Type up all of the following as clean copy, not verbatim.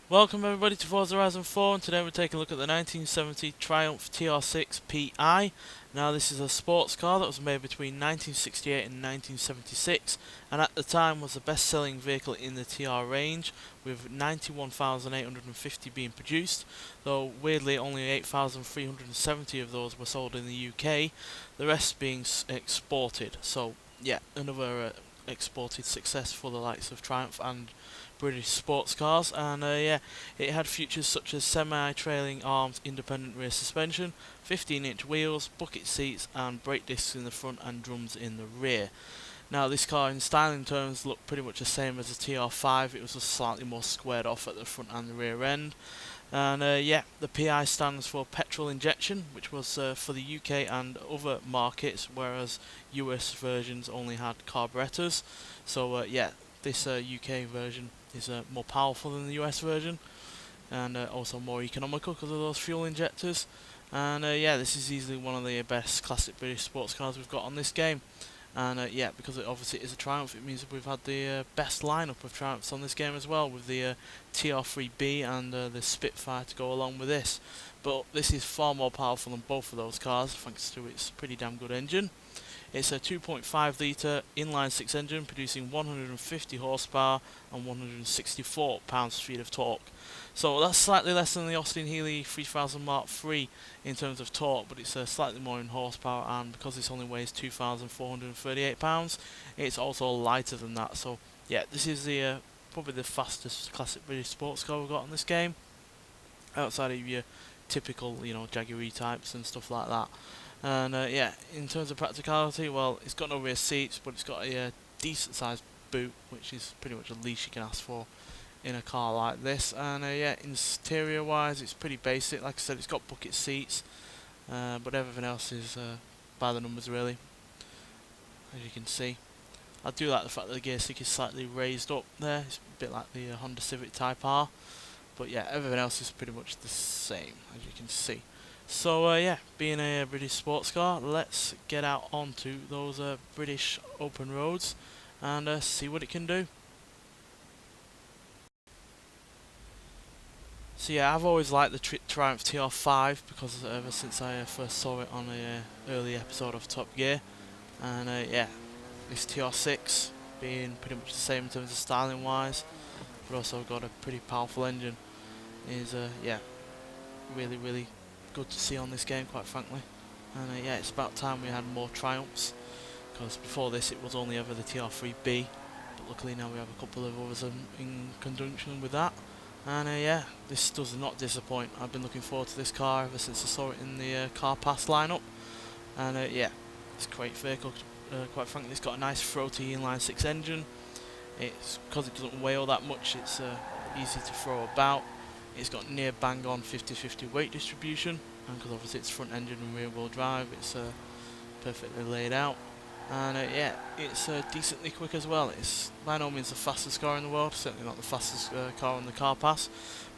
Welcome everybody to Forza Horizon 4, and today we're taking a look at the 1970 Triumph TR6 Pi. Now this is a sports car that was made between 1968 and 1976, and at the time was the best selling vehicle in the TR range, with 91,850 being produced, though weirdly only 8,370 of those were sold in the UK, the rest being exported. So yeah, another exported success for the likes of Triumph and British sports cars. And yeah, it had features such as semi-trailing armed independent rear suspension, 15-inch wheels, bucket seats and brake discs in the front and drums in the rear. Now this car in styling terms looked pretty much the same as the TR5, it was just slightly more squared off at the front and the rear end. And yeah, the PI stands for Petrol-injection, which was for the UK and other markets, whereas US versions only had carburetors. So yeah, this UK version is more powerful than the US version, and also more economical because of those fuel injectors. And yeah, this is easily one of the best classic British sports cars we've got on this game. And yeah, because it obviously is a Triumph, it means we've had the best lineup of Triumphs on this game as well, with the TR3B and the Spitfire to go along with this. But this is far more powerful than both of those cars, thanks to its pretty damn good engine. It's a 2.5 litre inline-six engine producing 150 horsepower and 164 pounds-feet of torque. So that's slightly less than the Austin Healey 3000 Mark III in terms of torque, but it's slightly more in horsepower, and because this only weighs 2,438 pounds, it's also lighter than that. So yeah, this is the probably the fastest classic British sports car we've got in this game, outside of your typical, Jaguar types and stuff like that. And yeah, in terms of practicality, well, it's got no rear seats, but it's got a decent sized boot, which is pretty much the least you can ask for in a car like this. And yeah, interior wise, it's pretty basic. Like I said, it's got bucket seats, but everything else is by the numbers really, as you can see. I do like the fact that the gear stick is slightly raised up there. It's a bit like the Honda Civic Type R, but yeah, everything else is pretty much the same, as you can see. So yeah, being a British sports car, let's get out onto those British open roads and see what it can do. So yeah, I've always liked the Triumph TR5 because ever since I first saw it on a early episode of Top Gear, and yeah, this TR6 being pretty much the same in terms of styling wise, but also got a pretty powerful engine, is yeah, really good to see on this game, quite frankly. And yeah, it's about time we had more Triumphs, because before this it was only ever the TR3B, but luckily now we have a couple of others in conjunction with that. And yeah, this does not disappoint. I've been looking forward to this car ever since I saw it in the Car Pass lineup. And yeah, it's a great vehicle. Quite frankly, it's got a nice throaty inline-six engine. It's because it doesn't weigh all that much, it's easy to throw about. It's got near bang on 50-50 weight distribution, and because obviously it's front engine and rear wheel drive, it's perfectly laid out. And yeah, it's decently quick as well. It's by no means the fastest car in the world, certainly not the fastest car on the Car Pass,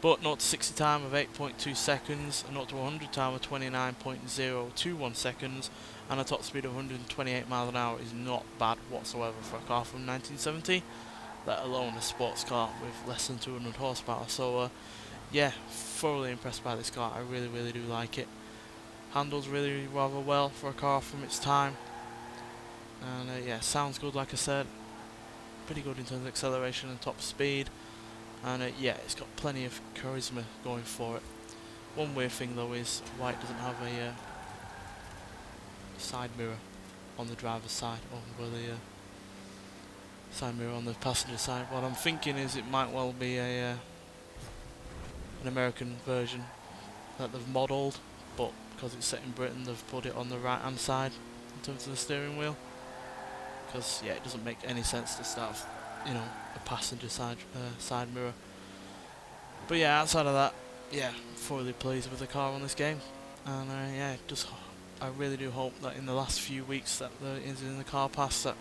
but 0 to 60 time of 8.2 seconds, a 0 to 100 time of 29.021 seconds, and a top speed of 128 miles an hour is not bad whatsoever for a car from 1970, let alone a sports car with less than 200 horsepower. So yeah, thoroughly impressed by this car. I really do like it. Handles really rather well for a car from its time. And yeah, sounds good, like I said. Pretty good in terms of acceleration and top speed. And yeah, it's got plenty of charisma going for it. One weird thing though is why it doesn't have a side mirror on the driver's side, or the side mirror on the passenger side. What I'm thinking is it might well be an American version that they've modelled, but because it's set in Britain, they've put it on the right hand side in terms of the steering wheel. Because yeah, it doesn't make any sense to start, a passenger side side mirror. But yeah, outside of that, yeah, thoroughly pleased with the car on this game, and yeah, I really do hope that in the last few weeks that is in the Car Pass that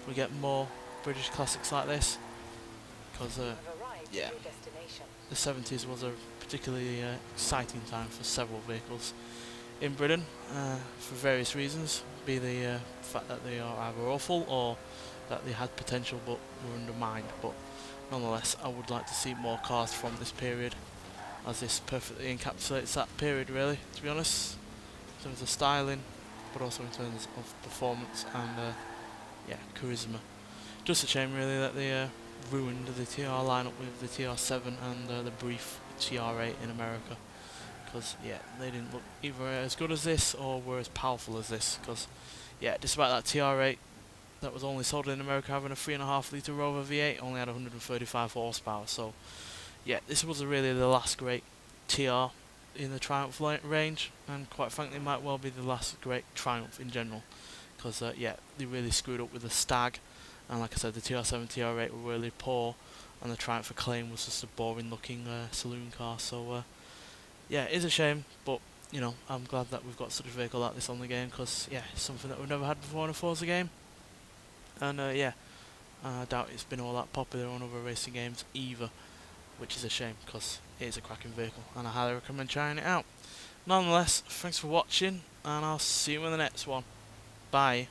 we get more British classics like this, because yeah, the 70s was a particularly exciting time for several vehicles in Britain, for various reasons, be the fact that they are either awful or that they had potential but were undermined. But nonetheless, I would like to see more cars from this period, as this perfectly encapsulates that period, really, to be honest, in terms of styling, but also in terms of performance and yeah, charisma. Just a shame, really, that they ruined the TR lineup with the TR7 and the brief TR8 in America, because yeah, they didn't look either as good as this or were as powerful as this. Because yeah, despite that TR8 that was only sold in America having a 3.5 litre Rover V8, only had 135 horsepower. So yeah, this was really the last great TR in the Triumph range, and quite frankly might well be the last great Triumph in general, because yeah, they really screwed up with the Stag, and like I said, the TR7, TR8 were really poor, and the Triumph Acclaim was just a boring looking saloon car. So yeah, it is a shame, but you know, I'm glad that we've got such a vehicle like this on the game, because yeah, it's something that we've never had before in a Forza game, and yeah, I doubt it's been all that popular on other racing games either, which is a shame, because it is a cracking vehicle, and I highly recommend trying it out. Nonetheless, thanks for watching, and I'll see you in the next one. Bye.